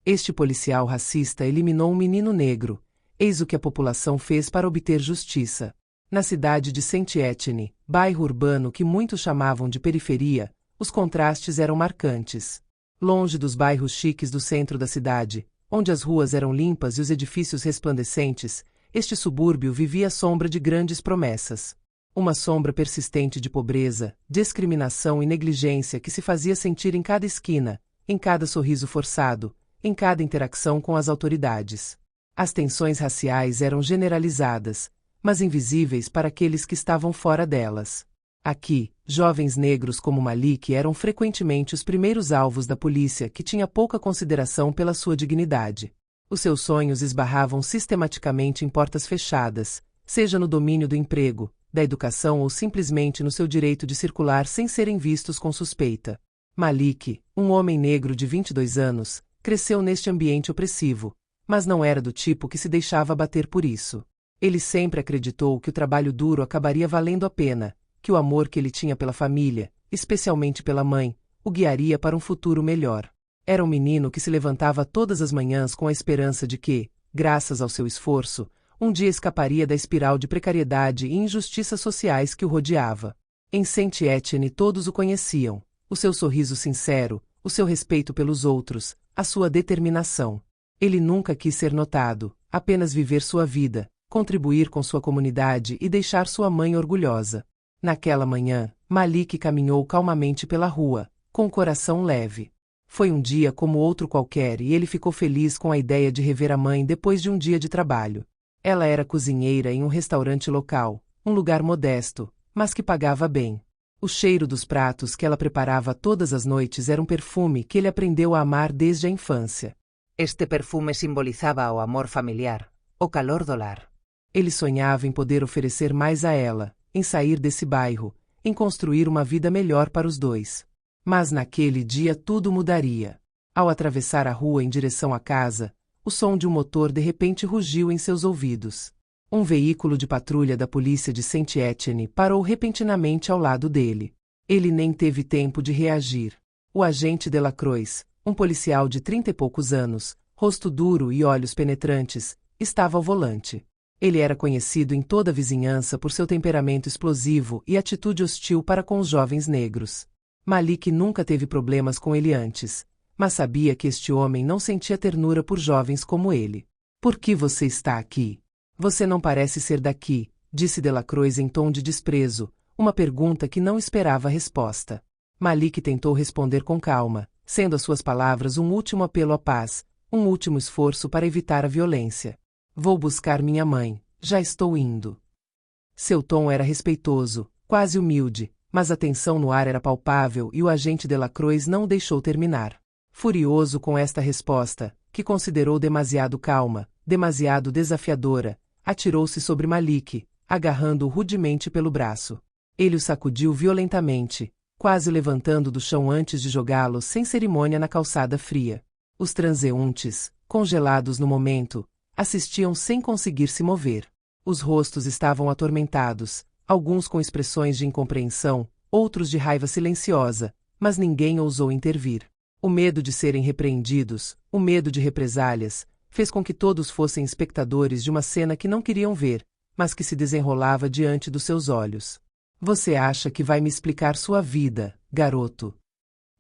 Este policial racista eliminou um menino negro. Eis o que a população fez para obter justiça. Na cidade de Saint-Etienne, bairro urbano que muitos chamavam de periferia, os contrastes eram marcantes. Longe dos bairros chiques do centro da cidade, onde as ruas eram limpas e os edifícios resplandecentes, este subúrbio vivia à sombra de grandes promessas. Uma sombra persistente de pobreza, discriminação e negligência que se fazia sentir em cada esquina, em cada sorriso forçado, em cada interação com as autoridades. As tensões raciais eram generalizadas, mas invisíveis para aqueles que estavam fora delas. Aqui, jovens negros como Malik eram frequentemente os primeiros alvos da polícia que tinha pouca consideração pela sua dignidade. Os seus sonhos esbarravam sistematicamente em portas fechadas, seja no domínio do emprego, da educação ou simplesmente no seu direito de circular sem serem vistos com suspeita. Malik, um homem negro de 22 anos, cresceu neste ambiente opressivo, mas não era do tipo que se deixava abater por isso. Ele sempre acreditou que o trabalho duro acabaria valendo a pena, que o amor que ele tinha pela família, especialmente pela mãe, o guiaria para um futuro melhor. Era um menino que se levantava todas as manhãs com a esperança de que, graças ao seu esforço, um dia escaparia da espiral de precariedade e injustiças sociais que o rodeava. Em Saint-Etienne todos o conheciam, o seu sorriso sincero, o seu respeito pelos outros, a sua determinação. Ele nunca quis ser notado, apenas viver sua vida, contribuir com sua comunidade e deixar sua mãe orgulhosa. Naquela manhã, Malik caminhou calmamente pela rua, com o coração leve. Foi um dia como outro qualquer e ele ficou feliz com a ideia de rever a mãe depois de um dia de trabalho. Ela era cozinheira em um restaurante local, um lugar modesto, mas que pagava bem. O cheiro dos pratos que ela preparava todas as noites era um perfume que ele aprendeu a amar desde a infância. Este perfume simbolizava o amor familiar, o calor do lar. Ele sonhava em poder oferecer mais a ela, em sair desse bairro, em construir uma vida melhor para os dois. Mas naquele dia tudo mudaria. Ao atravessar a rua em direção à casa, o som de um motor de repente rugiu em seus ouvidos. Um veículo de patrulha da polícia de Saint-Etienne parou repentinamente ao lado dele. Ele nem teve tempo de reagir. O agente Delacroix, um policial de 30 e poucos anos, rosto duro e olhos penetrantes, estava ao volante. Ele era conhecido em toda a vizinhança por seu temperamento explosivo e atitude hostil para com os jovens negros. Malik nunca teve problemas com ele antes, mas sabia que este homem não sentia ternura por jovens como ele. Por que você está aqui? Você não parece ser daqui, disse Delacroix em tom de desprezo, uma pergunta que não esperava resposta. Malik tentou responder com calma, sendo as suas palavras um último apelo à paz, um último esforço para evitar a violência. Vou buscar minha mãe, já estou indo. Seu tom era respeitoso, quase humilde, mas a tensão no ar era palpável e o agente Delacroix não o deixou terminar. Furioso com esta resposta, que considerou demasiado calma, demasiado desafiadora, atirou-se sobre Malik, agarrando-o rudemente pelo braço. Ele o sacudiu violentamente, quase levantando do chão antes de jogá-lo sem cerimônia na calçada fria. Os transeuntes, congelados no momento, assistiam sem conseguir se mover. Os rostos estavam atormentados, alguns com expressões de incompreensão, outros de raiva silenciosa, mas ninguém ousou intervir. O medo de serem repreendidos, o medo de represálias, fez com que todos fossem espectadores de uma cena que não queriam ver, mas que se desenrolava diante dos seus olhos. Você acha que vai me explicar sua vida, garoto?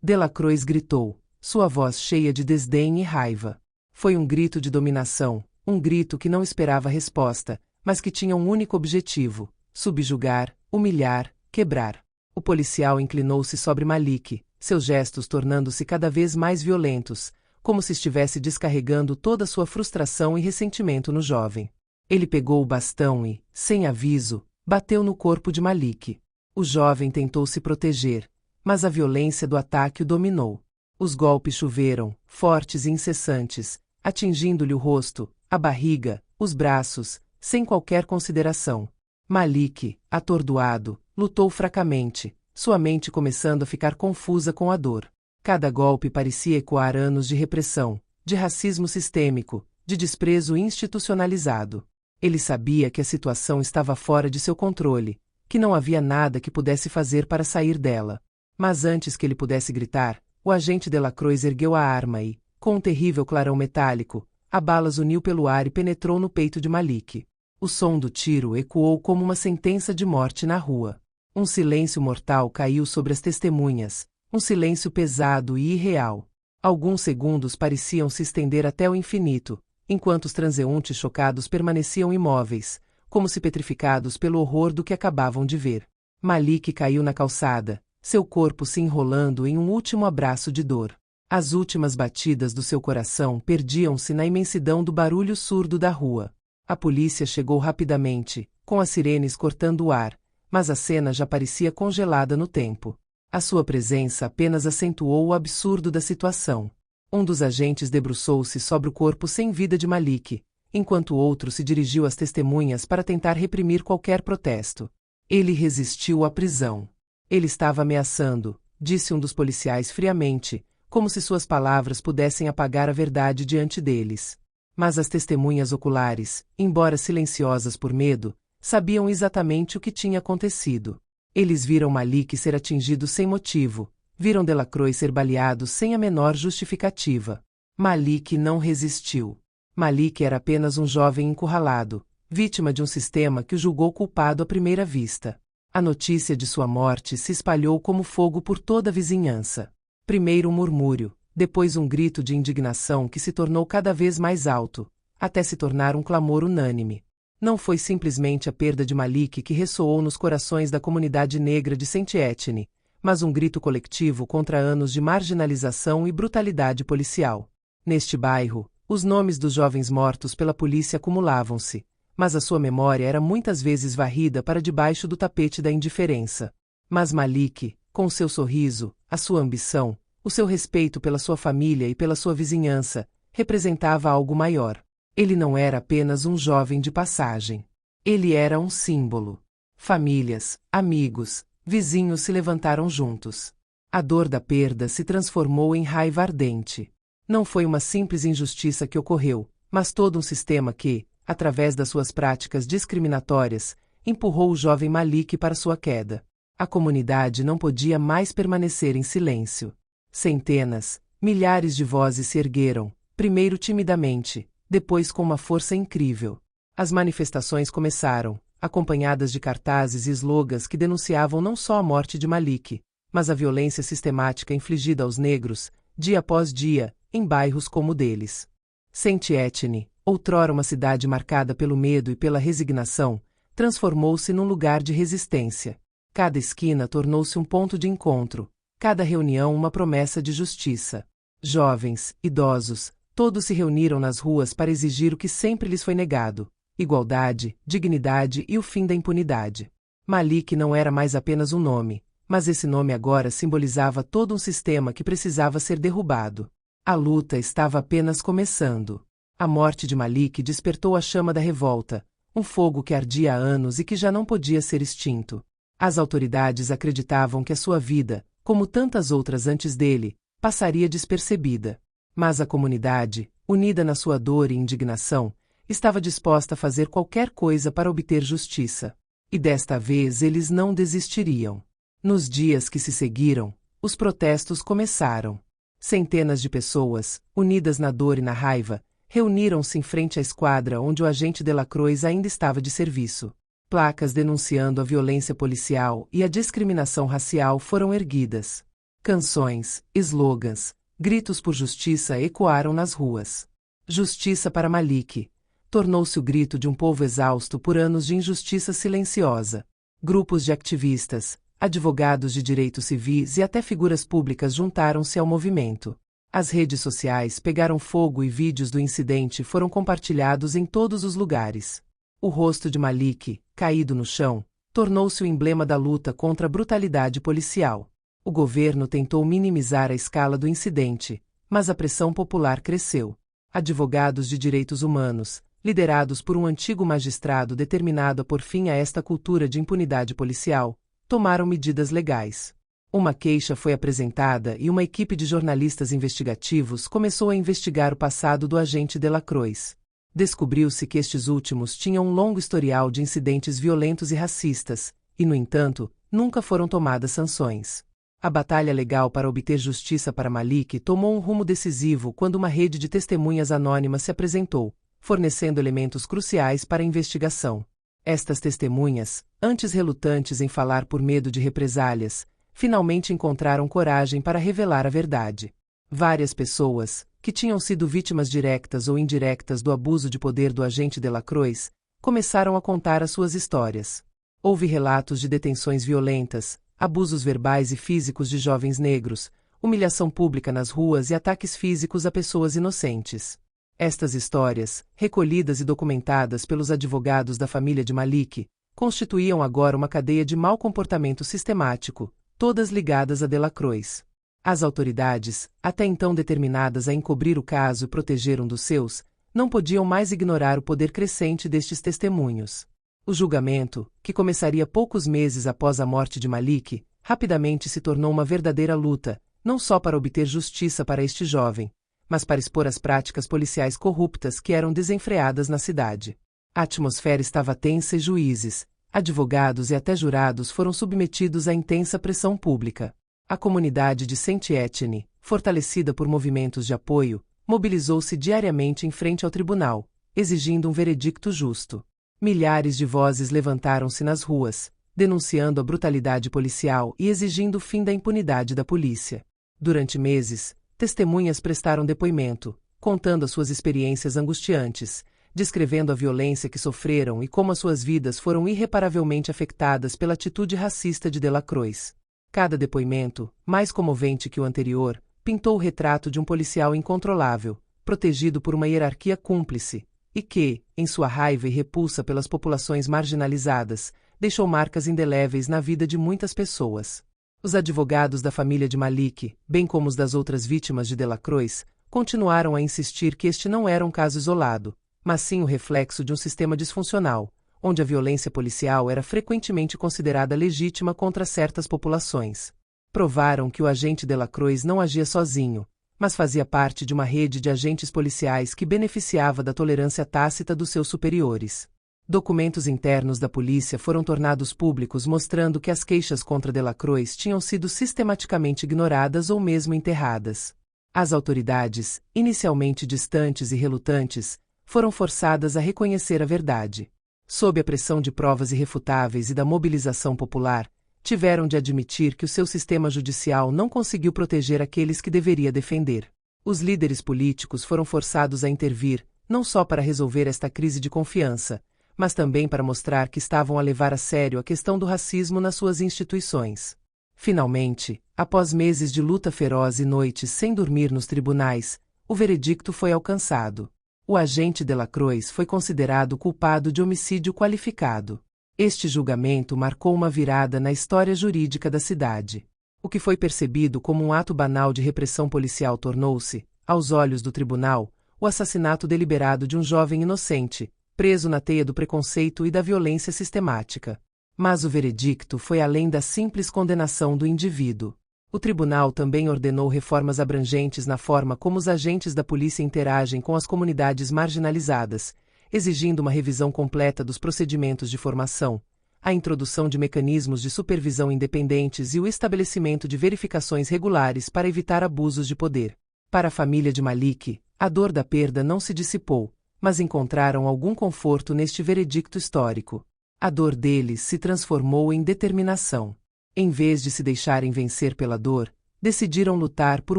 Delacroix gritou, sua voz cheia de desdém e raiva. Foi um grito de dominação, um grito que não esperava resposta, mas que tinha um único objetivo: subjugar, humilhar, quebrar. O policial inclinou-se sobre Malik, seus gestos tornando-se cada vez mais violentos, como se estivesse descarregando toda a sua frustração e ressentimento no jovem. Ele pegou o bastão e, sem aviso, bateu no corpo de Malik. O jovem tentou se proteger, mas a violência do ataque o dominou. Os golpes choveram, fortes e incessantes, atingindo-lhe o rosto, a barriga, os braços, sem qualquer consideração. Malik, atordoado, lutou fracamente, sua mente começando a ficar confusa com a dor. Cada golpe parecia ecoar anos de repressão, de racismo sistêmico, de desprezo institucionalizado. Ele sabia que a situação estava fora de seu controle, que não havia nada que pudesse fazer para sair dela. Mas antes que ele pudesse gritar, o agente Delacroix ergueu a arma e, Com um terrível clarão metálico, a bala zuniu pelo ar e penetrou no peito de Malik. O som do tiro ecoou como uma sentença de morte na rua. Um silêncio mortal caiu sobre as testemunhas, um silêncio pesado e irreal. Alguns segundos pareciam se estender até o infinito, enquanto os transeuntes chocados permaneciam imóveis, como se petrificados pelo horror do que acabavam de ver. Malik caiu na calçada, seu corpo se enrolando em um último abraço de dor. As últimas batidas do seu coração perdiam-se na imensidão do barulho surdo da rua. A polícia chegou rapidamente, com as sirenes cortando o ar, mas a cena já parecia congelada no tempo. A sua presença apenas acentuou o absurdo da situação. Um dos agentes debruçou-se sobre o corpo sem vida de Malik, enquanto o outro se dirigiu às testemunhas para tentar reprimir qualquer protesto. Ele resistiu à prisão. Ele estava ameaçando, disse um dos policiais friamente, como se suas palavras pudessem apagar a verdade diante deles. Mas as testemunhas oculares, embora silenciosas por medo, sabiam exatamente o que tinha acontecido. Eles viram Malik ser atingido sem motivo, viram Delacroix ser baleado sem a menor justificativa. Malik não resistiu. Malik era apenas um jovem encurralado, vítima de um sistema que o julgou culpado à primeira vista. A notícia de sua morte se espalhou como fogo por toda a vizinhança. Primeiro um murmúrio, depois um grito de indignação que se tornou cada vez mais alto, até se tornar um clamor unânime. Não foi simplesmente a perda de Malik que ressoou nos corações da comunidade negra de Saint-Etienne, mas um grito coletivo contra anos de marginalização e brutalidade policial. Neste bairro, os nomes dos jovens mortos pela polícia acumulavam-se, mas a sua memória era muitas vezes varrida para debaixo do tapete da indiferença. Mas Malik, com seu sorriso, a sua ambição, o seu respeito pela sua família e pela sua vizinhança, representava algo maior. Ele não era apenas um jovem de passagem. Ele era um símbolo. Famílias, amigos, vizinhos se levantaram juntos. A dor da perda se transformou em raiva ardente. Não foi uma simples injustiça que ocorreu, mas todo um sistema que, através das suas práticas discriminatórias, empurrou o jovem Malik para sua queda. A comunidade não podia mais permanecer em silêncio. Centenas, milhares de vozes se ergueram, primeiro timidamente, depois com uma força incrível. As manifestações começaram, acompanhadas de cartazes e slogans que denunciavam não só a morte de Malik, mas a violência sistemática infligida aos negros, dia após dia, em bairros como o deles. Saint-Etienne, outrora uma cidade marcada pelo medo e pela resignação, transformou-se num lugar de resistência. Cada esquina tornou-se um ponto de encontro, cada reunião uma promessa de justiça. Jovens, idosos, todos se reuniram nas ruas para exigir o que sempre lhes foi negado: igualdade, dignidade e o fim da impunidade. Malik não era mais apenas um nome, mas esse nome agora simbolizava todo um sistema que precisava ser derrubado. A luta estava apenas começando. A morte de Malik despertou a chama da revolta, um fogo que ardia há anos e que já não podia ser extinto. As autoridades acreditavam que a sua vida, como tantas outras antes dele, passaria despercebida. Mas a comunidade, unida na sua dor e indignação, estava disposta a fazer qualquer coisa para obter justiça. E desta vez eles não desistiriam. Nos dias que se seguiram, os protestos começaram. Centenas de pessoas, unidas na dor e na raiva, reuniram-se em frente à esquadra onde o agente Delacroix ainda estava de serviço. Placas denunciando a violência policial e a discriminação racial foram erguidas. Canções, slogans, gritos por justiça ecoaram nas ruas. Justiça para Malik tornou-se o grito de um povo exausto por anos de injustiça silenciosa. Grupos de ativistas, advogados de direitos civis e até figuras públicas juntaram-se ao movimento. As redes sociais pegaram fogo e vídeos do incidente foram compartilhados em todos os lugares. O rosto de Malik, caído no chão, tornou-se o emblema da luta contra a brutalidade policial. O governo tentou minimizar a escala do incidente, mas a pressão popular cresceu. Advogados de direitos humanos, liderados por um antigo magistrado determinado a pôr fim a esta cultura de impunidade policial, tomaram medidas legais. Uma queixa foi apresentada e uma equipe de jornalistas investigativos começou a investigar o passado do agente Delacroix. Descobriu-se que estes últimos tinham um longo historial de incidentes violentos e racistas, e, no entanto, nunca foram tomadas sanções. A batalha legal para obter justiça para Malik tomou um rumo decisivo quando uma rede de testemunhas anônimas se apresentou, fornecendo elementos cruciais para a investigação. Estas testemunhas, antes relutantes em falar por medo de represálias, finalmente encontraram coragem para revelar a verdade. Várias pessoas, que tinham sido vítimas diretas ou indiretas do abuso de poder do agente Delacroix, começaram a contar as suas histórias. Houve relatos de detenções violentas, abusos verbais e físicos de jovens negros, humilhação pública nas ruas e ataques físicos a pessoas inocentes. Estas histórias, recolhidas e documentadas pelos advogados da família de Malik, constituíam agora uma cadeia de mau comportamento sistemático, todas ligadas a Delacroix. As autoridades, até então determinadas a encobrir o caso e proteger um dos seus, não podiam mais ignorar o poder crescente destes testemunhos. O julgamento, que começaria poucos meses após a morte de Malik, rapidamente se tornou uma verdadeira luta, não só para obter justiça para este jovem, mas para expor as práticas policiais corruptas que eram desenfreadas na cidade. A atmosfera estava tensa e juízes, advogados e até jurados foram submetidos à intensa pressão pública. A comunidade de Saint-Etienne, fortalecida por movimentos de apoio, mobilizou-se diariamente em frente ao tribunal, exigindo um veredicto justo. Milhares de vozes levantaram-se nas ruas, denunciando a brutalidade policial e exigindo o fim da impunidade da polícia. Durante meses, testemunhas prestaram depoimento, contando as suas experiências angustiantes, descrevendo a violência que sofreram e como as suas vidas foram irreparavelmente afetadas pela atitude racista de Delacroix. Cada depoimento, mais comovente que o anterior, pintou o retrato de um policial incontrolável, protegido por uma hierarquia cúmplice, e que, em sua raiva e repulsa pelas populações marginalizadas, deixou marcas indeléveis na vida de muitas pessoas. Os advogados da família de Malik, bem como os das outras vítimas de Delacroix, continuaram a insistir que este não era um caso isolado, mas sim o reflexo de um sistema disfuncional, onde a violência policial era frequentemente considerada legítima contra certas populações. Provaram que o agente Delacroix não agia sozinho, mas fazia parte de uma rede de agentes policiais que beneficiava da tolerância tácita dos seus superiores. Documentos internos da polícia foram tornados públicos mostrando que as queixas contra Delacroix tinham sido sistematicamente ignoradas ou mesmo enterradas. As autoridades, inicialmente distantes e relutantes, foram forçadas a reconhecer a verdade. Sob a pressão de provas irrefutáveis e da mobilização popular, tiveram de admitir que o seu sistema judicial não conseguiu proteger aqueles que deveria defender. Os líderes políticos foram forçados a intervir, não só para resolver esta crise de confiança, mas também para mostrar que estavam a levar a sério a questão do racismo nas suas instituições. Finalmente, após meses de luta feroz e noites sem dormir nos tribunais, o veredicto foi alcançado. O agente Delacroix foi considerado culpado de homicídio qualificado. Este julgamento marcou uma virada na história jurídica da cidade. O que foi percebido como um ato banal de repressão policial tornou-se, aos olhos do tribunal, o assassinato deliberado de um jovem inocente, preso na teia do preconceito e da violência sistemática. Mas o veredicto foi além da simples condenação do indivíduo. O tribunal também ordenou reformas abrangentes na forma como os agentes da polícia interagem com as comunidades marginalizadas, exigindo uma revisão completa dos procedimentos de formação, a introdução de mecanismos de supervisão independentes e o estabelecimento de verificações regulares para evitar abusos de poder. Para a família de Malik, a dor da perda não se dissipou, mas encontraram algum conforto neste veredicto histórico. A dor deles se transformou em determinação. Em vez de se deixarem vencer pela dor, decidiram lutar por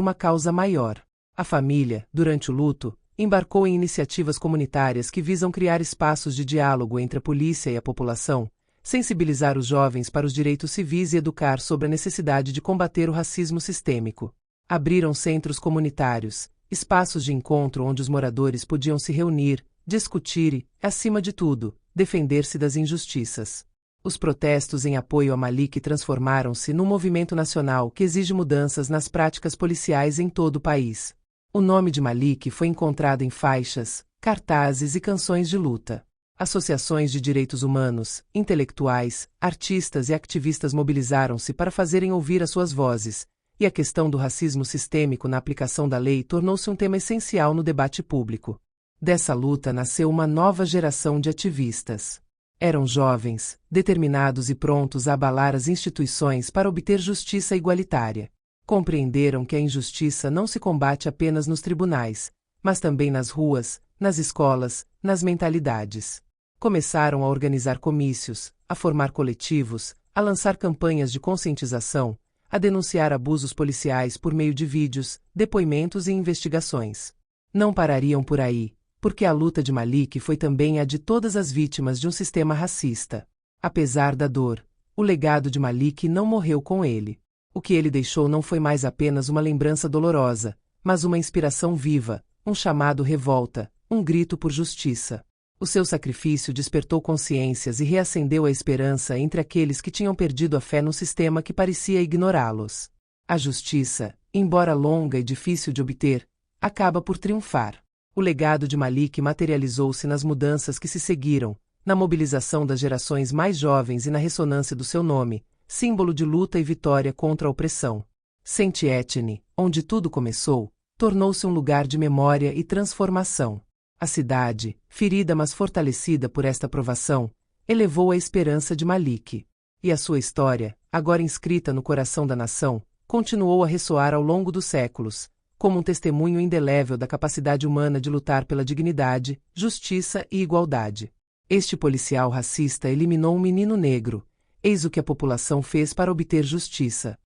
uma causa maior. A família, durante o luto, embarcou em iniciativas comunitárias que visam criar espaços de diálogo entre a polícia e a população, sensibilizar os jovens para os direitos civis e educar sobre a necessidade de combater o racismo sistêmico. Abriram centros comunitários, espaços de encontro onde os moradores podiam se reunir, discutir e, acima de tudo, defender-se das injustiças. Os protestos em apoio a Malik transformaram-se num movimento nacional que exige mudanças nas práticas policiais em todo o país. O nome de Malik foi encontrado em faixas, cartazes e canções de luta. Associações de direitos humanos, intelectuais, artistas e ativistas mobilizaram-se para fazerem ouvir as suas vozes, e a questão do racismo sistêmico na aplicação da lei tornou-se um tema essencial no debate público. Dessa luta nasceu uma nova geração de ativistas. Eram jovens, determinados e prontos a abalar as instituições para obter justiça igualitária. Compreenderam que a injustiça não se combate apenas nos tribunais, mas também nas ruas, nas escolas, nas mentalidades. Começaram a organizar comícios, a formar coletivos, a lançar campanhas de conscientização, a denunciar abusos policiais por meio de vídeos, depoimentos e investigações. Não parariam por aí, porque a luta de Malik foi também a de todas as vítimas de um sistema racista. Apesar da dor, o legado de Malik não morreu com ele. O que ele deixou não foi mais apenas uma lembrança dolorosa, mas uma inspiração viva, um chamado revolta, um grito por justiça. O seu sacrifício despertou consciências e reacendeu a esperança entre aqueles que tinham perdido a fé no sistema que parecia ignorá-los. A justiça, embora longa e difícil de obter, acaba por triunfar. O legado de Malik materializou-se nas mudanças que se seguiram, na mobilização das gerações mais jovens e na ressonância do seu nome, símbolo de luta e vitória contra a opressão. Saint Etienne, onde tudo começou, tornou-se um lugar de memória e transformação. A cidade, ferida mas fortalecida por esta provação, elevou a esperança de Malik. E a sua história, agora inscrita no coração da nação, continuou a ressoar ao longo dos séculos, como um testemunho indelével da capacidade humana de lutar pela dignidade, justiça e igualdade. Este policial racista eliminou um menino negro. Eis o que a população fez para obter justiça.